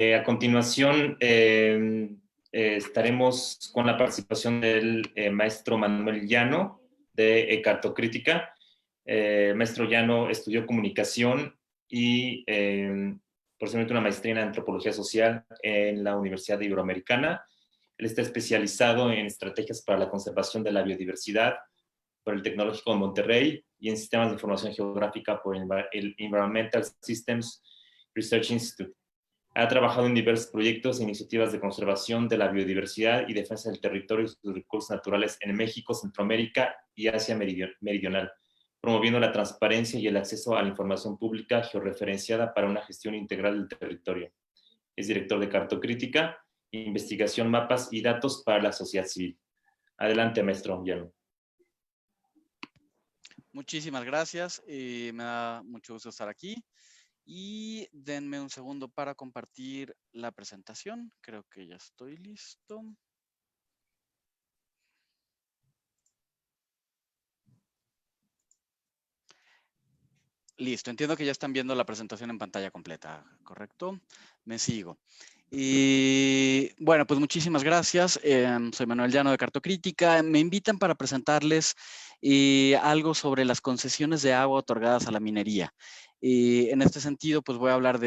A continuación, estaremos con la participación del maestro Manuel Llano, de Cartocrítica. Maestro Llano estudió comunicación y posteriormente una maestría en antropología social en la Universidad Iberoamericana. Él está especializado en estrategias para la conservación de la biodiversidad por el Tecnológico de Monterrey y en sistemas de información geográfica por el Environmental Systems Research Institute. Ha trabajado en diversos proyectos e iniciativas de conservación de la biodiversidad y defensa del territorio y sus recursos naturales en México, Centroamérica y Asia Meridional, promoviendo la transparencia y el acceso a la información pública georreferenciada para una gestión integral del territorio. Es director de Cartocrítica, investigación, mapas y datos para la sociedad civil. Adelante, maestro Llano. Muchísimas gracias. Me da mucho gusto estar aquí. Y denme un segundo para compartir la presentación. Creo que ya estoy listo. Listo, entiendo que ya están viendo la presentación en pantalla completa, ¿correcto? Me sigo. Y bueno, pues muchísimas gracias. Soy Manuel Llano de Cartocrítica. Me invitan para presentarles algo sobre las concesiones de agua otorgadas a la minería. En este sentido, pues voy a hablar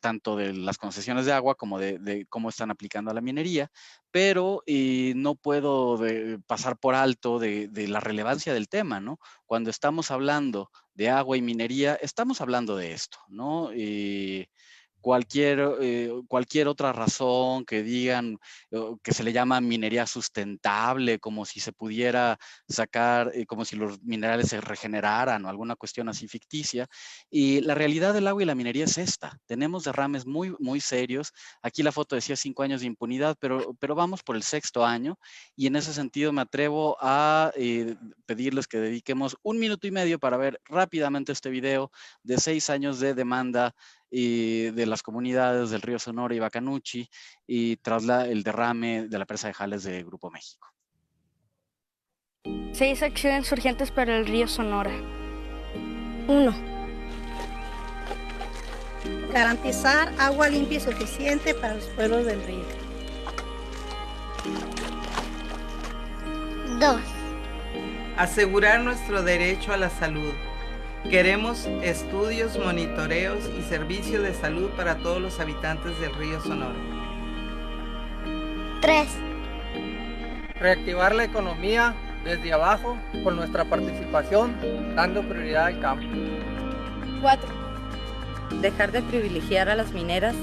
tanto de las concesiones de agua como de cómo están aplicando a la minería, pero no puedo pasar por alto de la relevancia del tema, ¿no? Cuando estamos hablando de agua y minería, estamos hablando de esto, ¿no? Cualquier otra razón que digan que se le llama minería sustentable, como si se pudiera sacar, como si los minerales se regeneraran o alguna cuestión así ficticia. Y la realidad del agua y la minería es esta. Tenemos derrames muy, muy serios. Aquí la foto decía 5 años de impunidad, pero vamos por el 6º año y en ese sentido me atrevo a pedirles que dediquemos 1 minuto y medio para ver rápidamente este video de 6 años de demanda de las comunidades del río Sonora y Bacanuchi y tras el derrame de la presa de Jales de Grupo México. 6 acciones urgentes para el río Sonora. 1. Garantizar agua limpia y suficiente para los pueblos del río. 2. Asegurar nuestro derecho a la salud. Queremos estudios, monitoreos y servicios de salud para todos los habitantes del río Sonora. 3. Reactivar la economía desde abajo con nuestra participación, dando prioridad al campo. 4. Dejar de privilegiar a las mineras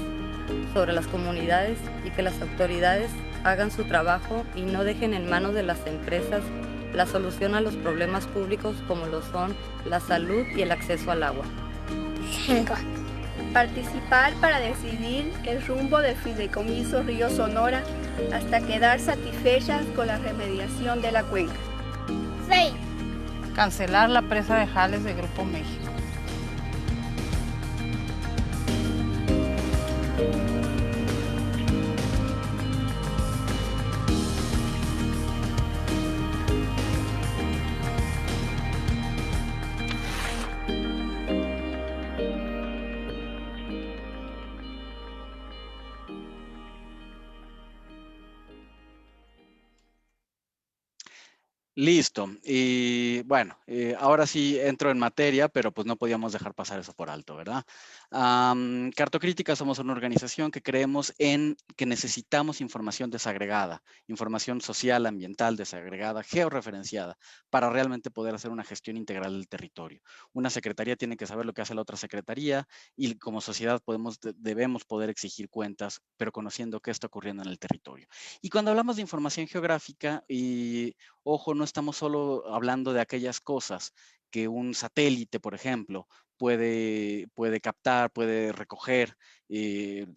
sobre las comunidades y que las autoridades hagan su trabajo y no dejen en manos de las empresas la solución a los problemas públicos como lo son la salud y el acceso al agua. 5. Participar para decidir el rumbo del Fideicomiso Río Sonora hasta quedar satisfechas con la remediación de la cuenca. 6. Cancelar la presa de Jales de Grupo México. Listo. Y bueno, ahora sí entro en materia, pero pues no podíamos dejar pasar eso por alto, ¿verdad? Cartocrítica somos una organización que creemos en que necesitamos información desagregada, información social, ambiental, desagregada, georreferenciada, para realmente poder hacer una gestión integral del territorio. Una secretaría tiene que saber lo que hace la otra secretaría y como sociedad debemos poder exigir cuentas, pero conociendo qué está ocurriendo en el territorio. Y cuando hablamos de información geográfica, ojo, no estamos solo hablando de aquellas cosas que un satélite, por ejemplo, puede captar, puede recoger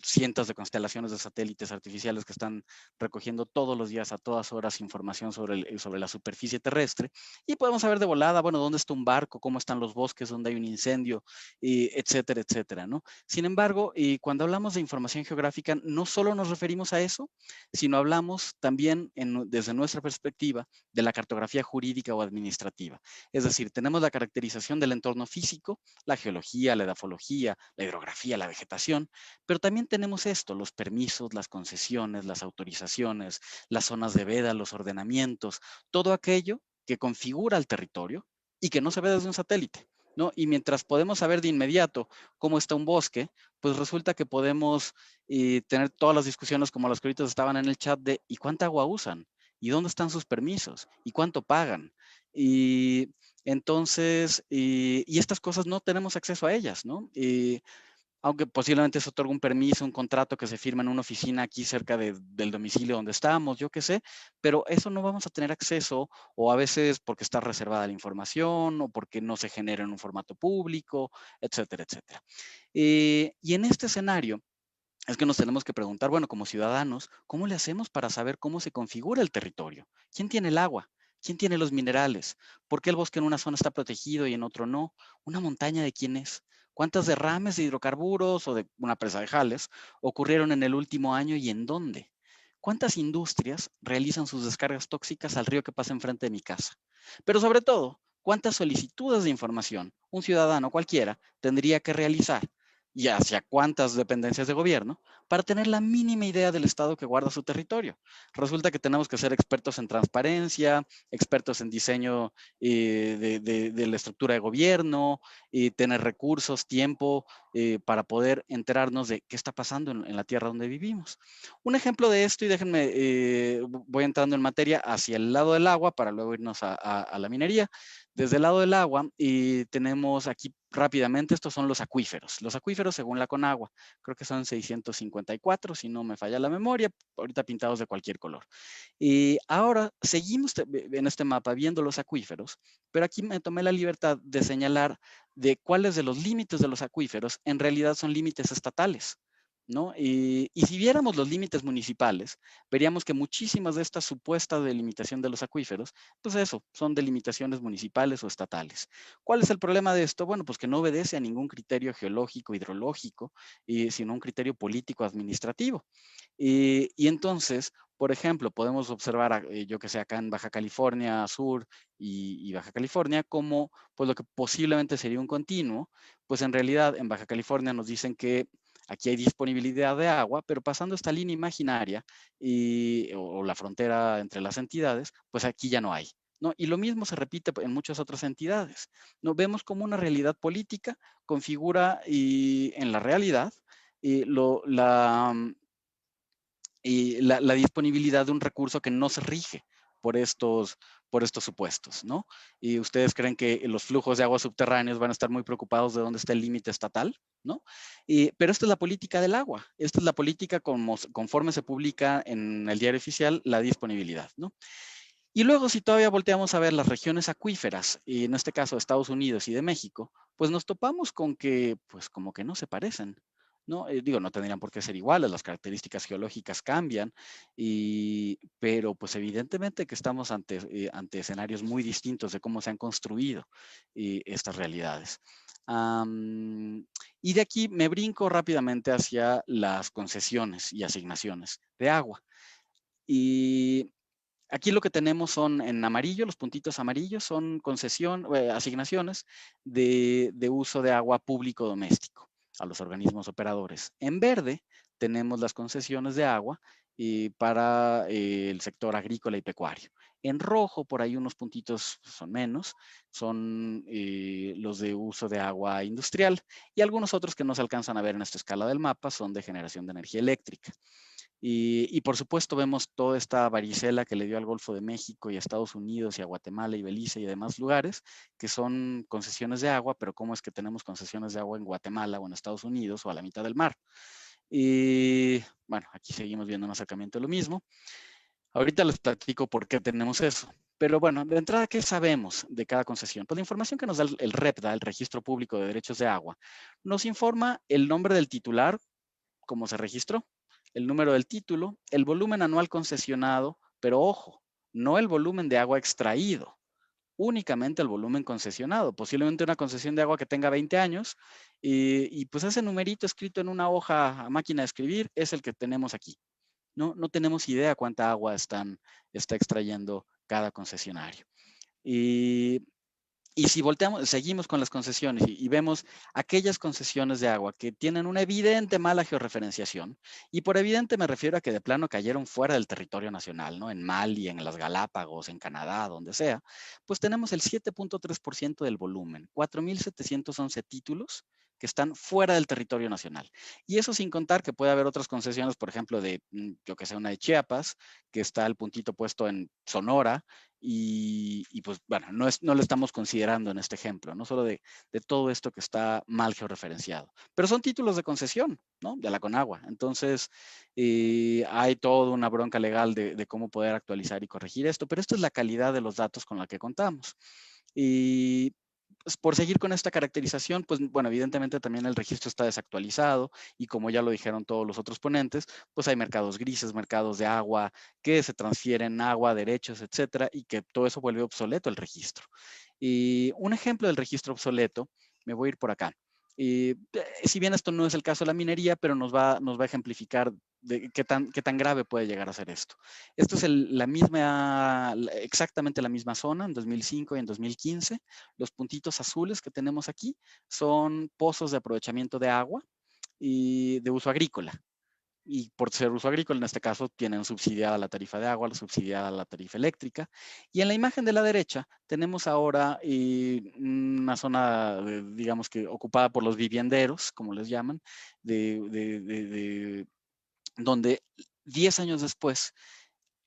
cientos de constelaciones de satélites artificiales que están recogiendo todos los días, a todas horas, información sobre la superficie terrestre. Y podemos saber de volada, bueno, dónde está un barco, cómo están los bosques, dónde hay un incendio, etcétera, etcétera, ¿no? Sin embargo, cuando hablamos de información geográfica, no solo nos referimos a eso, sino hablamos también, desde nuestra perspectiva, de la cartografía jurídica o administrativa. Es decir, tenemos la caracterización del entorno físico, la geología, la edafología, la hidrografía, la vegetación, Pero también tenemos esto, los permisos, las concesiones, las autorizaciones, las zonas de veda, los ordenamientos, todo aquello que configura el territorio y que no se ve desde un satélite, ¿no? Y mientras podemos saber de inmediato cómo está un bosque, pues resulta que podemos tener todas las discusiones como las que ahorita estaban en el chat de ¿y cuánta agua usan? ¿Y dónde están sus permisos? ¿Y cuánto pagan? Y entonces, y estas cosas no tenemos acceso a ellas, ¿no? Aunque posiblemente se otorga un permiso, un contrato que se firma en una oficina aquí cerca del domicilio donde estamos, yo qué sé, pero eso no vamos a tener acceso, o a veces porque está reservada la información, o porque no se genera en un formato público, etcétera, etcétera. Y en este escenario es que nos tenemos que preguntar, bueno, como ciudadanos, ¿cómo le hacemos para saber cómo se configura el territorio? ¿Quién tiene el agua? ¿Quién tiene los minerales? ¿Por qué el bosque en una zona está protegido y en otro no? ¿Una montaña de quién es? ¿Cuántos derrames de hidrocarburos o de una presa de Jales ocurrieron en el último año y en dónde? ¿Cuántas industrias realizan sus descargas tóxicas al río que pasa enfrente de mi casa? Pero sobre todo, ¿cuántas solicitudes de información un ciudadano cualquiera tendría que realizar y hacia cuántas dependencias de gobierno para tener la mínima idea del estado que guarda su territorio? Resulta que tenemos que ser expertos en transparencia, expertos en diseño de la estructura de gobierno, tener recursos, tiempo para poder enterarnos de qué está pasando en la tierra donde vivimos. Un ejemplo de esto, y déjenme, voy entrando en materia hacia el lado del agua para luego irnos a la minería. Desde el lado del agua, tenemos aquí rápidamente, estos son los acuíferos. Los acuíferos según la Conagua, creo que son 654, si no me falla la memoria, ahorita pintados de cualquier color. Y ahora seguimos en este mapa viendo los acuíferos, pero aquí me tomé la libertad de señalar de cuáles de los límites de los acuíferos en realidad son límites estatales, ¿no? Y si viéramos los límites municipales, veríamos que muchísimas de estas supuestas delimitación de los acuíferos, pues eso, son delimitaciones municipales o estatales. ¿Cuál es el problema de esto? Bueno, pues que no obedece a ningún criterio geológico, hidrológico, sino un criterio político administrativo. Y entonces, por ejemplo, podemos observar, yo que sé, acá en Baja California Sur y Baja California, como pues lo que posiblemente sería un continuo, pues en realidad en Baja California nos dicen que aquí hay disponibilidad de agua, pero pasando esta línea imaginaria o la frontera entre las entidades, pues aquí ya no hay, ¿no? Y lo mismo se repite en muchas otras entidades. Nos vemos como una realidad política configura en la realidad la disponibilidad de un recurso que no se rige por estos supuestos, ¿no? Y ustedes creen que los flujos de agua subterráneos van a estar muy preocupados de dónde está el límite estatal, ¿no? Pero esta es la política del agua, esta es la política conforme se publica en el diario oficial, la disponibilidad, ¿no? Y luego, si todavía volteamos a ver las regiones acuíferas, y en este caso de Estados Unidos y de México, pues nos topamos con que, pues como que no se parecen, ¿no? Digo, no tendrían por qué ser iguales, las características geológicas cambian, pero pues evidentemente que estamos ante escenarios muy distintos de cómo se han construido estas realidades. Y de aquí me brinco rápidamente hacia las concesiones y asignaciones de agua. Y aquí lo que tenemos son en amarillo, los puntitos amarillos son asignaciones de uso de agua público doméstico a los organismos operadores. En verde tenemos las concesiones de agua para el sector agrícola y pecuario. En rojo, por ahí unos puntitos son menos, son los de uso de agua industrial, y algunos otros que no se alcanzan a ver en esta escala del mapa son de generación de energía eléctrica. Y por supuesto vemos toda esta varicela que le dio al Golfo de México y a Estados Unidos y a Guatemala y Belice y demás lugares, que son concesiones de agua, pero ¿cómo es que tenemos concesiones de agua en Guatemala o en Estados Unidos o a la mitad del mar? Y bueno, aquí seguimos viendo un acercamiento de lo mismo. Ahorita les platico por qué tenemos eso. Pero bueno, de entrada, ¿qué sabemos de cada concesión? Pues la información que nos da el REPDA, el Registro Público de Derechos de Agua, nos informa el nombre del titular, cómo se registró, el número del título, el volumen anual concesionado, pero ojo, no el volumen de agua extraído, únicamente el volumen concesionado, posiblemente una concesión de agua que tenga 20 años, y pues ese numerito escrito en una hoja a máquina de escribir es el que tenemos aquí. No tenemos idea cuánta agua está extrayendo cada concesionario. Y Y si volteamos, seguimos con las concesiones y vemos aquellas concesiones de agua que tienen una evidente mala georreferenciación, y por evidente me refiero a que de plano cayeron fuera del territorio nacional, ¿no? En Mali, en las Galápagos, en Canadá, donde sea, pues tenemos el 7.3% del volumen, 4.711 títulos que están fuera del territorio nacional. Y eso sin contar que puede haber otras concesiones, por ejemplo, de, yo que sé, una de Chiapas, que está el puntito puesto en Sonora, y pues bueno, no lo estamos considerando en este ejemplo, no solo de todo esto que está mal georreferenciado. Pero son títulos de concesión, ¿no? De la Conagua. Entonces, hay toda una bronca legal de cómo poder actualizar y corregir esto, pero esta es la calidad de los datos con la que contamos. Y pues, por seguir con esta caracterización, pues bueno, evidentemente también el registro está desactualizado y como ya lo dijeron todos los otros ponentes, pues hay mercados grises, mercados de agua que se transfieren agua, derechos, etcétera, y que todo eso vuelve obsoleto el registro. Y un ejemplo del registro obsoleto, me voy a ir por acá. Si bien esto no es el caso de la minería, pero nos va a ejemplificar de qué tan grave puede llegar a ser esto. Esto es exactamente la misma zona en 2005 y en 2015. Los puntitos azules que tenemos aquí son pozos de aprovechamiento de agua y de uso agrícola. Y por ser uso agrícola, en este caso, tienen subsidiada la tarifa de agua, subsidiada la tarifa eléctrica. Y en la imagen de la derecha tenemos ahora una zona, digamos que ocupada por los vivienderos, como les llaman, donde 10 años después,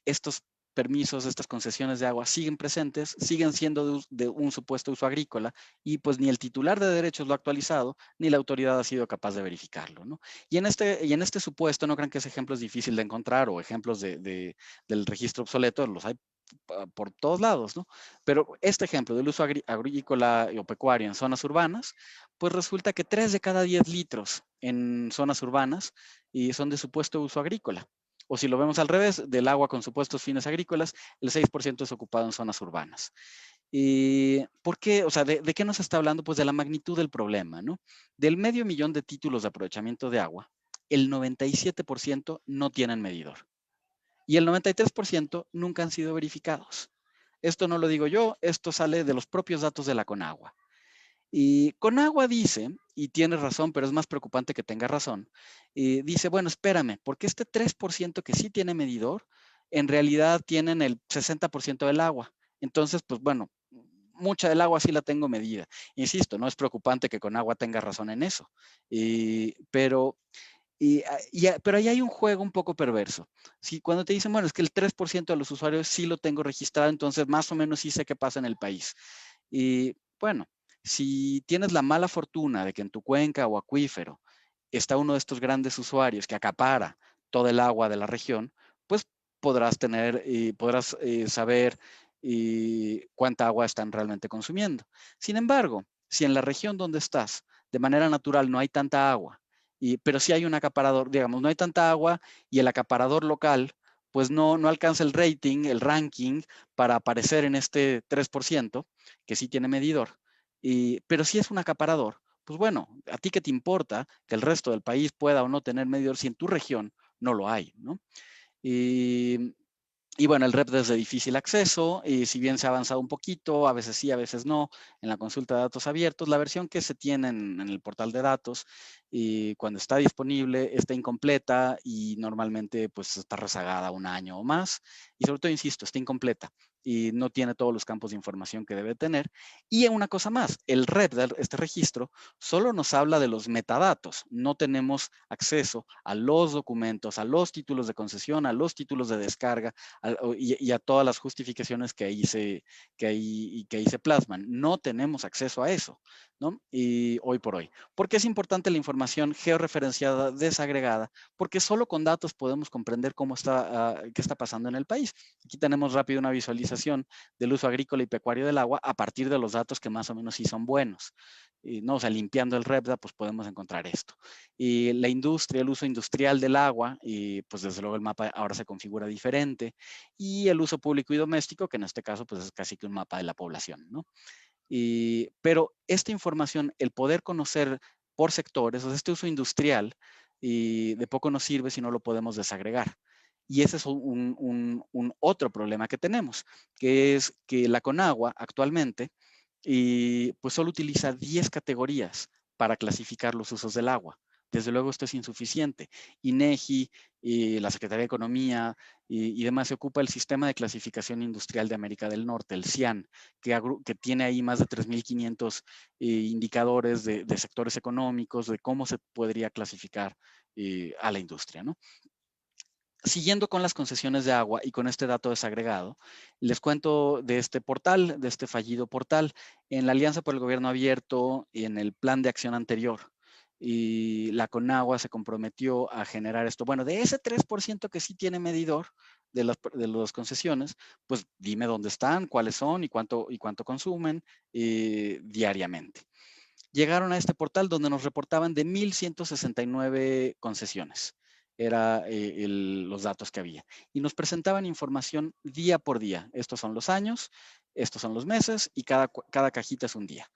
estos permisos, estas concesiones de agua siguen presentes, siguen siendo de un supuesto uso agrícola y pues ni el titular de derechos lo ha actualizado, ni la autoridad ha sido capaz de verificarlo, ¿no? Y en este supuesto, no crean que ese ejemplo es difícil de encontrar o ejemplos del registro obsoleto, los hay por todos lados, ¿no? Pero este ejemplo del uso agrícola o pecuario en zonas urbanas, pues resulta que 3 de cada 10 litros en zonas urbanas son de supuesto uso agrícola. O si lo vemos al revés, del agua con supuestos fines agrícolas, el 6% es ocupado en zonas urbanas. ¿Por qué? O sea, ¿de qué nos está hablando? Pues de la magnitud del problema, ¿no? Del 500,000 de títulos de aprovechamiento de agua, el 97% no tienen medidor. Y el 93% nunca han sido verificados. Esto no lo digo yo, esto sale de los propios datos de la Conagua. Y Conagua dice, y tiene razón, pero es más preocupante que tenga razón, dice, bueno, espérame, porque este 3% que sí tiene medidor, en realidad tienen el 60% del agua. Entonces, pues bueno, mucha del agua sí la tengo medida. Insisto, no es preocupante que Conagua tenga razón en eso, pero ahí hay un juego un poco perverso. Si cuando te dicen, bueno, es que el 3% de los usuarios sí lo tengo registrado, entonces más o menos sí sé qué pasa en el país. Y bueno, si tienes la mala fortuna de que en tu cuenca o acuífero está uno de estos grandes usuarios que acapara todo el agua de la región, pues podrás saber cuánta agua están realmente consumiendo. Sin embargo, si en la región donde estás, de manera natural no hay tanta agua, pero sí hay un acaparador, digamos, no hay tanta agua y el acaparador local pues no alcanza el rating, el ranking para aparecer en este 3%, que sí tiene medidor, pero si es un acaparador, pues bueno, ¿a ti qué te importa que el resto del país pueda o no tener medidor si en tu región no lo hay, ¿no? Y bueno, el REP es de difícil acceso, y si bien se ha avanzado un poquito, a veces sí, a veces no, en la consulta de datos abiertos, la versión que se tiene en el portal de datos, y cuando está disponible, está incompleta y normalmente pues está rezagada un año o más, y sobre todo, insisto, está incompleta y no tiene todos los campos de información que debe tener. Y una cosa más, el REP de este registro solo nos habla de los metadatos, no tenemos acceso a los documentos, a los títulos de concesión, a los títulos de descarga y a todas las justificaciones que ahí se plasman. No tenemos acceso a eso, ¿no? Y hoy por hoy. ¿Por qué es importante la información georreferenciada, desagregada? Porque solo con datos podemos comprender qué está pasando en el país. Aquí tenemos rápido una visualización del uso agrícola y pecuario del agua a partir de los datos que más o menos sí son buenos. ¿No? O sea, limpiando el REPDA, pues podemos encontrar esto. Y la industria, el uso industrial del agua, y pues desde luego el mapa ahora se configura diferente. Y el uso público y doméstico, que en este caso pues es casi que un mapa de la población, ¿no? Pero esta información, el poder conocer por sectores, o sea, este uso industrial, de poco nos sirve si no lo podemos desagregar. Y ese es un otro problema que tenemos, que es que la Conagua actualmente y pues solo utiliza 10 categorías para clasificar los usos del agua. Desde luego esto es insuficiente. INEGI, la Secretaría de Economía y demás se ocupa el Sistema de Clasificación Industrial de América del Norte, el CIAN, que tiene ahí más de 3.500 indicadores de sectores económicos, de cómo se podría clasificar a la industria, ¿no? Siguiendo con las concesiones de agua y con este dato desagregado, les cuento de este portal, de este fallido portal. En la Alianza por el Gobierno Abierto, en el plan de acción anterior, y la CONAGUA se comprometió a generar esto. Bueno, de ese 3% que sí tiene medidor de las concesiones, pues dime dónde están, cuáles son y cuánto consumen diariamente. Llegaron a este portal donde nos reportaban de 1.169 concesiones. Era los datos que había. Y nos presentaban información día por día. Estos son los años, estos son los meses y cada cajita es un día.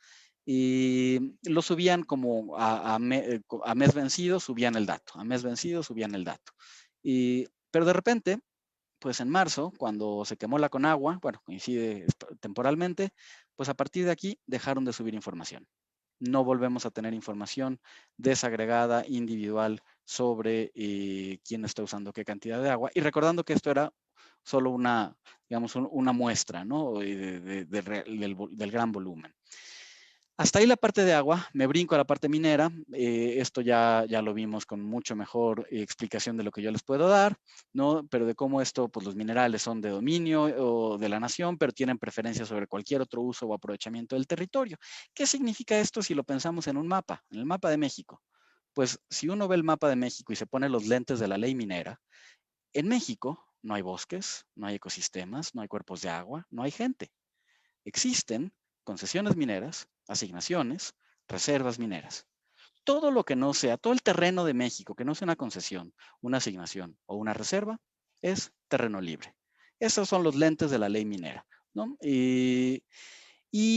Y lo subían como a mes vencido, subían el dato. A mes vencido, subían el dato. Pero de repente, pues en marzo, cuando se quemó la CONAGUA, bueno, coincide temporalmente, pues a partir de aquí dejaron de subir información. No volvemos a tener información desagregada, individual, sobre quién está usando qué cantidad de agua. Y recordando que esto era solo una, digamos, una muestra, ¿no? Del gran volumen. Hasta ahí la parte de agua, me brinco a la parte minera. Esto ya lo vimos con mucho mejor explicación de lo que yo les puedo dar, ¿no? Pero de cómo esto, pues los minerales son de dominio o de la nación, pero tienen preferencia sobre cualquier otro uso o aprovechamiento del territorio. ¿Qué significa esto si lo pensamos en un mapa, en el mapa de México? Pues si uno ve el mapa de México y se pone los lentes de la ley minera, en México no hay bosques, no hay ecosistemas, no hay cuerpos de agua, no hay gente. Existen concesiones mineras, asignaciones, reservas mineras. Todo lo que no sea, todo el terreno de México, que no sea una concesión, una asignación o una reserva, es terreno libre. Esos son los lentes de la ley minera, ¿no? Y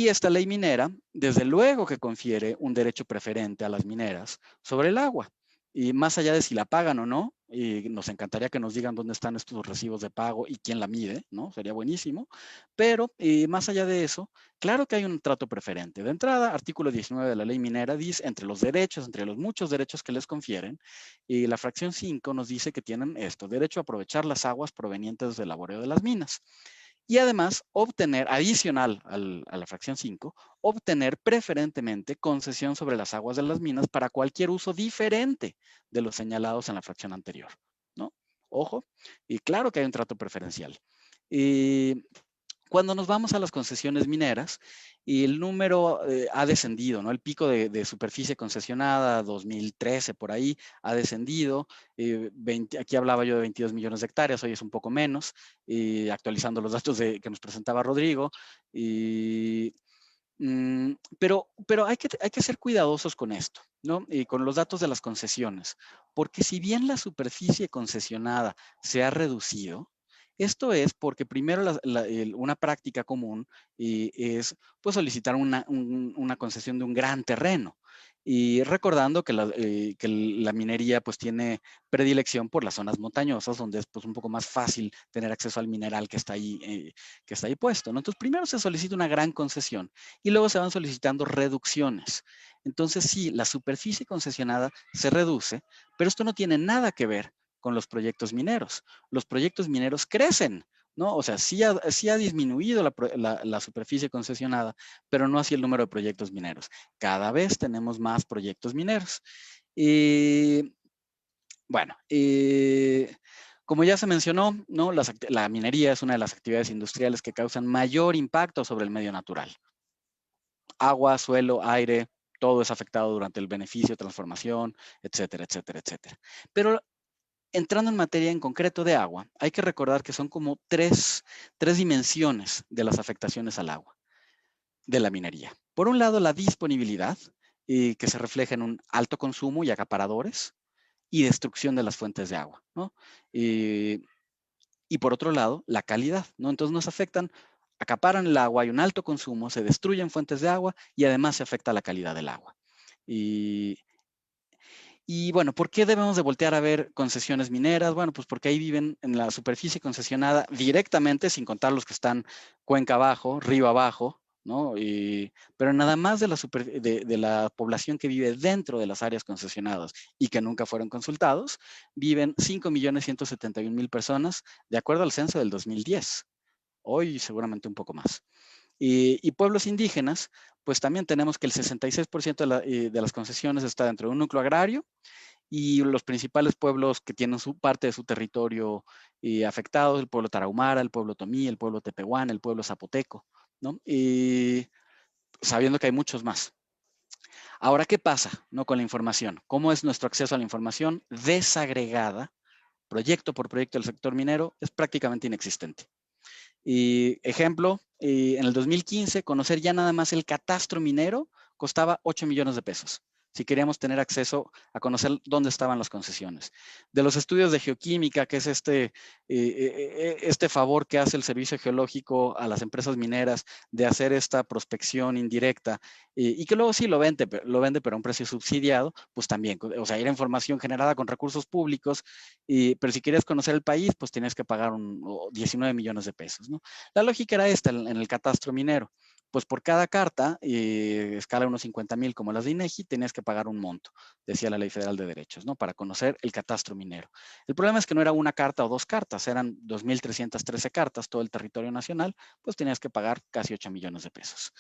esta ley minera, desde luego que confiere un derecho preferente a las mineras sobre el agua. Y más allá de si la pagan o no, y nos encantaría que nos digan dónde están estos recibos de pago y quién la mide, ¿no? Sería buenísimo. Pero más allá de eso, claro que hay un trato preferente. De entrada, artículo 19 de la ley minera dice, entre los derechos, entre los muchos derechos que les confieren, y la fracción 5 nos dice que tienen esto, derecho a aprovechar las aguas provenientes del laboreo de las minas. Y además, obtener, adicional a la fracción 5, obtener preferentemente concesión sobre las aguas de las minas para cualquier uso diferente de los señalados en la fracción anterior, ¿no? Ojo, y claro que hay un trato preferencial. Cuando nos vamos a las concesiones mineras, el número ha descendido, ¿no? El pico de superficie concesionada, 2013 por ahí, ha descendido. Aquí hablaba yo de 22 millones de hectáreas, hoy es un poco menos, actualizando los datos que nos presentaba Rodrigo. Pero hay que ser cuidadosos con esto, ¿no? Y con los datos de las concesiones, porque si bien la superficie concesionada se ha reducido, esto es porque primero una práctica común es pues, solicitar una concesión de un gran terreno. Y recordando que la minería pues tiene predilección por las zonas montañosas, donde es pues un poco más fácil tener acceso al mineral que está ahí puesto, ¿no? Entonces primero se solicita una gran concesión y luego se van solicitando reducciones. Entonces sí, la superficie concesionada se reduce, pero esto no tiene nada que ver con los proyectos mineros. Los proyectos mineros crecen, ¿no? O sea, sí ha disminuido la superficie concesionada, pero no así el número de proyectos mineros. Cada vez tenemos más proyectos mineros. Bueno, como ya se mencionó, ¿no? La minería es una de las actividades industriales que causan mayor impacto sobre el medio natural. Agua, suelo, aire, todo es afectado durante el beneficio, transformación, etcétera, etcétera, etcétera. Pero entrando en materia en concreto de agua, hay que recordar que son como tres dimensiones de las afectaciones al agua de la minería. Por un lado, la disponibilidad, que se refleja en un alto consumo y acaparadores y destrucción de las fuentes de agua, ¿no? Y por otro lado, la calidad, ¿no? Entonces nos afectan, acaparan el agua, hay un alto consumo, se destruyen fuentes de agua y además se afecta la calidad del agua. Y bueno, ¿por qué debemos de voltear a ver concesiones mineras? Bueno, pues porque ahí viven en la superficie concesionada directamente, sin contar los que están cuenca abajo, río abajo, ¿no? Pero nada más de la población que vive dentro de las áreas concesionadas y que nunca fueron consultados, viven 5.171.000 personas, de acuerdo al censo del 2010. Hoy seguramente un poco más. Y pueblos indígenas, pues también tenemos que el 66% de las concesiones está dentro de un núcleo agrario, y los principales pueblos que tienen su parte de su territorio afectados, el pueblo tarahumara, el pueblo tomí, el pueblo tepehuán, el pueblo zapoteco, ¿no? Y sabiendo que hay muchos más. Ahora, ¿qué pasa, no, con la información? ¿Cómo es nuestro acceso a la información desagregada, proyecto por proyecto del sector minero? Es prácticamente inexistente. Y ejemplo, en el 2015, conocer ya nada más el catastro minero costaba 8 millones de pesos. Si queríamos tener acceso a conocer dónde estaban las concesiones. De los estudios de geoquímica, que es este favor que hace el Servicio Geológico a las empresas mineras de hacer esta prospección indirecta y que luego sí lo vende, pero a un precio subsidiado, pues también, o sea, era información generada con recursos públicos, pero si querías conocer el país, pues tenías que pagar 19 millones de pesos, ¿no? La lógica era esta en el catastro minero. Pues por cada carta, escala unos 50,000 como las de INEGI, tenías que pagar un monto, decía la Ley Federal de Derechos, ¿no? Para conocer el catastro minero. El problema es que no era una carta o dos cartas, eran 2.313 cartas, todo el territorio nacional, pues tenías que pagar casi 8 millones de pesos.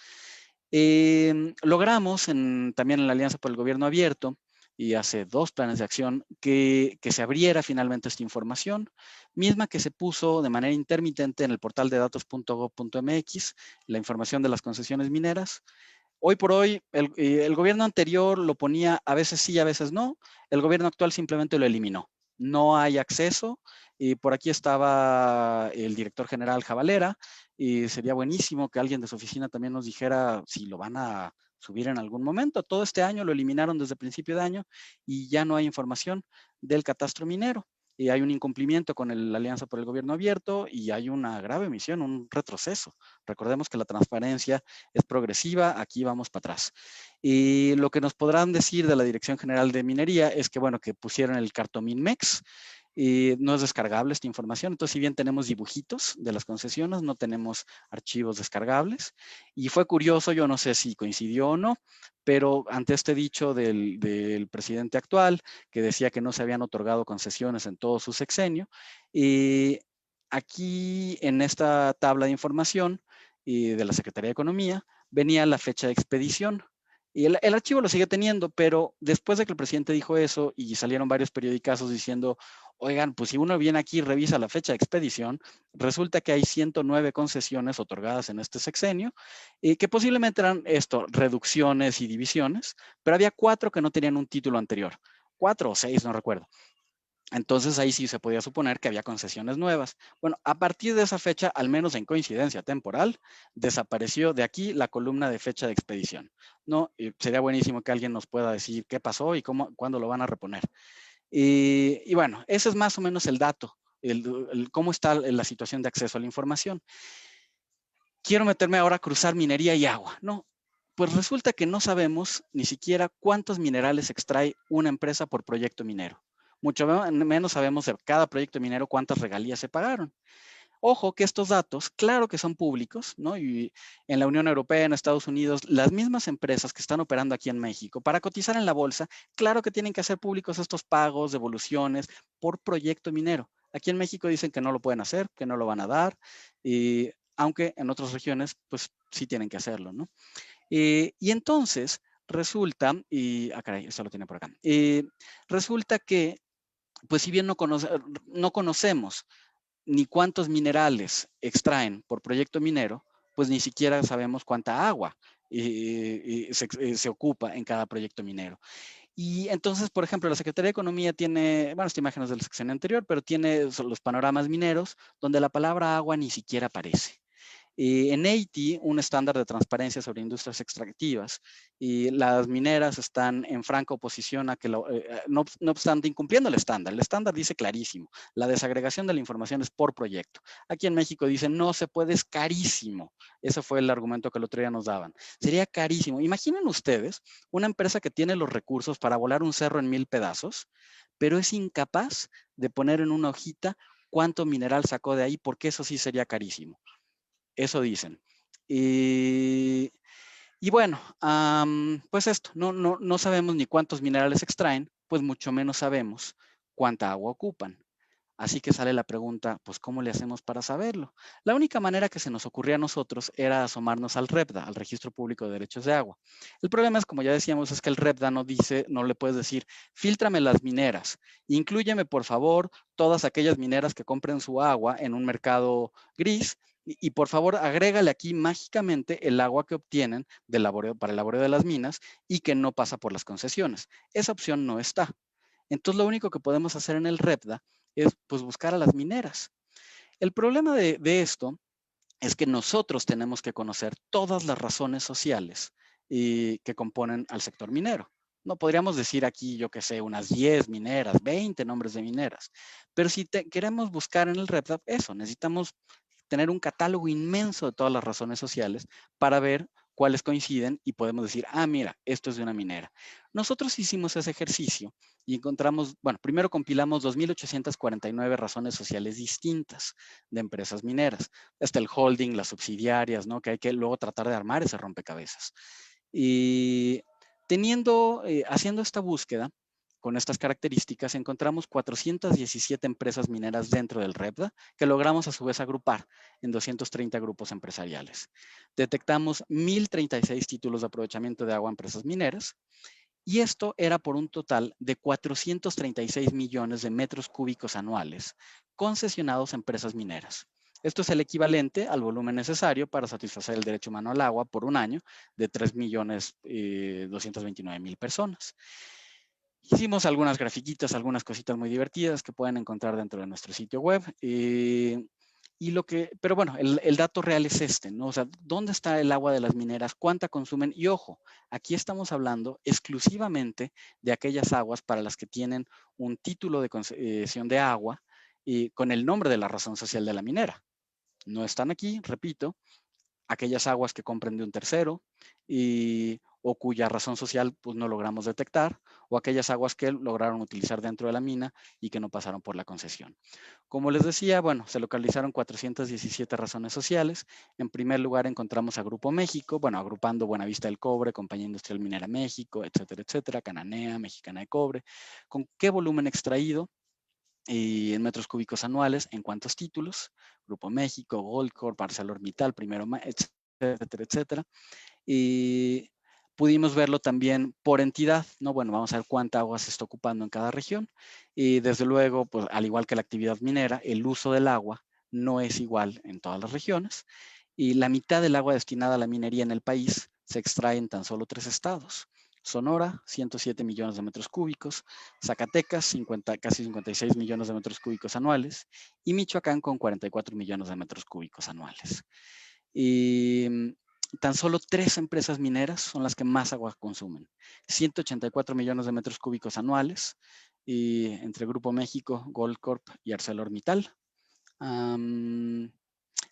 Logramos también en la Alianza por el Gobierno Abierto, y hace 2 planes de acción, que se abriera finalmente esta información, misma que se puso de manera intermitente en el portal de datos.gov.mx, la información de las concesiones mineras. Hoy por hoy, el gobierno anterior lo ponía a veces sí, a veces no. El gobierno actual simplemente lo eliminó. No hay acceso. Y por aquí estaba el director general Jabalera, y sería buenísimo que alguien de su oficina también nos dijera si lo van a subir en algún momento. Todo este año lo eliminaron desde el principio de año y ya no hay información del catastro minero. Y hay un incumplimiento con la Alianza por el Gobierno Abierto y hay una grave omisión, un retroceso. Recordemos que la transparencia es progresiva, aquí vamos para atrás. Y lo que nos podrán decir de la Dirección General de Minería es que, bueno, que pusieron el Cartominmex, y no es descargable esta información. Entonces, si bien tenemos dibujitos de las concesiones, no tenemos archivos descargables. Y fue curioso, yo no sé si coincidió o no, pero ante este dicho del presidente actual, que decía que no se habían otorgado concesiones en todo su sexenio, aquí en esta tabla de información de la Secretaría de Economía, venía la fecha de expedición. Y el archivo lo sigue teniendo, pero después de que el presidente dijo eso y salieron varios periodicazos diciendo, oigan, pues si uno viene aquí y revisa la fecha de expedición, resulta que hay 109 concesiones otorgadas en este sexenio, que posiblemente eran reducciones y divisiones, pero había 4 que no tenían un título anterior, 4 o 6, no recuerdo. Entonces ahí sí se podía suponer que había concesiones nuevas. Bueno, a partir de esa fecha, al menos en coincidencia temporal, desapareció de aquí la columna de fecha de expedición, ¿no? Sería buenísimo que alguien nos pueda decir qué pasó y cuándo lo van a reponer. Y bueno, ese es más o menos el dato, cómo está la situación de acceso a la información. Quiero meterme ahora a cruzar minería y agua, ¿no? Pues resulta que no sabemos ni siquiera cuántos minerales extrae una empresa por proyecto minero. Mucho menos sabemos de cada proyecto minero cuántas regalías se pagaron. Ojo que estos datos, claro que son públicos, ¿no? Y en la Unión Europea, en Estados Unidos, las mismas empresas que están operando aquí en México, para cotizar en la bolsa, claro que tienen que hacer públicos estos pagos, devoluciones por proyecto minero. Aquí en México dicen que no lo pueden hacer, que no lo van a dar, aunque en otras regiones, pues sí tienen que hacerlo, ¿no? Y entonces resulta, caray, eso lo tiene por acá, resulta que, pues si bien no conocemos ni cuántos minerales extraen por proyecto minero, pues ni siquiera sabemos cuánta agua se ocupa en cada proyecto minero. Y entonces, por ejemplo, la Secretaría de Economía tiene, bueno, esta imagen es del sexenio anterior, pero tiene los panoramas mineros donde la palabra agua ni siquiera aparece. En EITI, un estándar de transparencia sobre industrias extractivas, y las mineras están en franca oposición a que, no obstante, incumpliendo el estándar. El estándar dice clarísimo, la desagregación de la información es por proyecto. Aquí en México dicen, no se puede, es carísimo. Ese fue el argumento que el otro día nos daban. Sería carísimo. Imaginen ustedes una empresa que tiene los recursos para volar un cerro en 1000 pedazos, pero es incapaz de poner en una hojita cuánto mineral sacó de ahí, porque eso sí sería carísimo. Eso dicen. Y bueno, pues esto, no sabemos ni cuántos minerales extraen, pues mucho menos sabemos cuánta agua ocupan. Así que sale la pregunta, pues, ¿cómo le hacemos para saberlo? La única manera que se nos ocurría a nosotros era asomarnos al REPDA, al Registro Público de Derechos de Agua. El problema es, como ya decíamos, es que el REPDA no le puedes decir, fíltrame las mineras, inclúyeme, por favor, todas aquellas mineras que compren su agua en un mercado gris, y por favor, agrégale aquí mágicamente el agua que obtienen para el laboreo de las minas y que no pasa por las concesiones. Esa opción no está. Entonces, lo único que podemos hacer en el REPDA es pues buscar a las mineras. El problema de esto es que nosotros tenemos que conocer todas las razones sociales que componen al sector minero. No podríamos decir aquí, yo qué sé, unas 10 mineras, 20 nombres de mineras, pero si queremos buscar en el REPDA, eso, necesitamos tener un catálogo inmenso de todas las razones sociales para ver cuáles coinciden y podemos decir, ah, mira, esto es de una minera. Nosotros hicimos ese ejercicio y encontramos, bueno, primero compilamos 2.849 razones sociales distintas de empresas mineras, hasta el holding, las subsidiarias, ¿no? Que hay que luego tratar de armar ese rompecabezas. Y haciendo esta búsqueda, con estas características, encontramos 417 empresas mineras dentro del REPDA que logramos a su vez agrupar en 230 grupos empresariales. Detectamos 1.036 títulos de aprovechamiento de agua a empresas mineras y esto era por un total de 436 millones de metros cúbicos anuales concesionados a empresas mineras. Esto es el equivalente al volumen necesario para satisfacer el derecho humano al agua por un año de 3.229.000 personas. Hicimos algunas grafiquitas, algunas cositas muy divertidas que pueden encontrar dentro de nuestro sitio web. Pero bueno, el dato real es este, ¿no? O sea, ¿dónde está el agua de las mineras? ¿Cuánta consumen? Y ojo, aquí estamos hablando exclusivamente de aquellas aguas para las que tienen un título de concesión de agua con el nombre de la razón social de la minera. No están aquí, repito, aquellas aguas que compren de un tercero o cuya razón social pues no logramos detectar, o aquellas aguas que lograron utilizar dentro de la mina y que no pasaron por la concesión. Como les decía, bueno, se localizaron 417 razones sociales. En primer lugar encontramos a Grupo México, bueno, agrupando Buenavista del Cobre, Compañía Industrial Minera México, etcétera, etcétera, Cananea, Mexicana de Cobre, con qué volumen extraído y en metros cúbicos anuales, en cuántos títulos, Grupo México, Goldcorp, ArcelorMittal, Primero, etcétera, etcétera. Y pudimos verlo también por entidad, ¿no? Bueno, vamos a ver cuánta agua se está ocupando en cada región. Y desde luego, pues al igual que la actividad minera, el uso del agua no es igual en todas las regiones. Y la mitad del agua destinada a la minería en el país se extrae en tan solo 3 estados. Sonora, 107 millones de metros cúbicos, Zacatecas, casi 56 millones de metros cúbicos anuales, y Michoacán con 44 millones de metros cúbicos anuales. Y tan solo 3 empresas mineras son las que más agua consumen, 184 millones de metros cúbicos anuales, y entre Grupo México, Goldcorp y ArcelorMittal.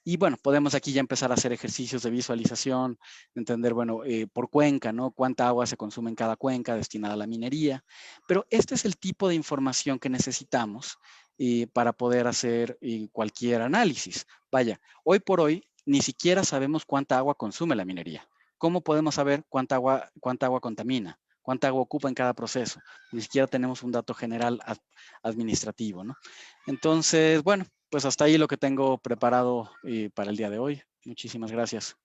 Y bueno, podemos aquí ya empezar a hacer ejercicios de visualización, entender, bueno, por cuenca, ¿no? Cuánta agua se consume en cada cuenca destinada a la minería. Pero este es el tipo de información que necesitamos para poder hacer cualquier análisis. Vaya, hoy por hoy ni siquiera sabemos cuánta agua consume la minería. ¿Cómo podemos saber cuánta agua contamina? ¿Cuánta agua ocupa en cada proceso? Ni siquiera tenemos un dato general administrativo, ¿no? Entonces, bueno, pues hasta ahí lo que tengo preparado para el día de hoy. Muchísimas gracias.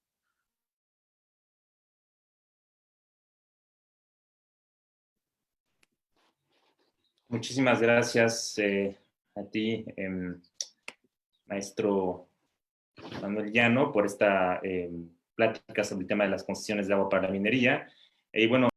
Muchísimas gracias a ti, maestro Manuel Llano, por esta plática sobre el tema de las concesiones de agua para la minería. Y bueno,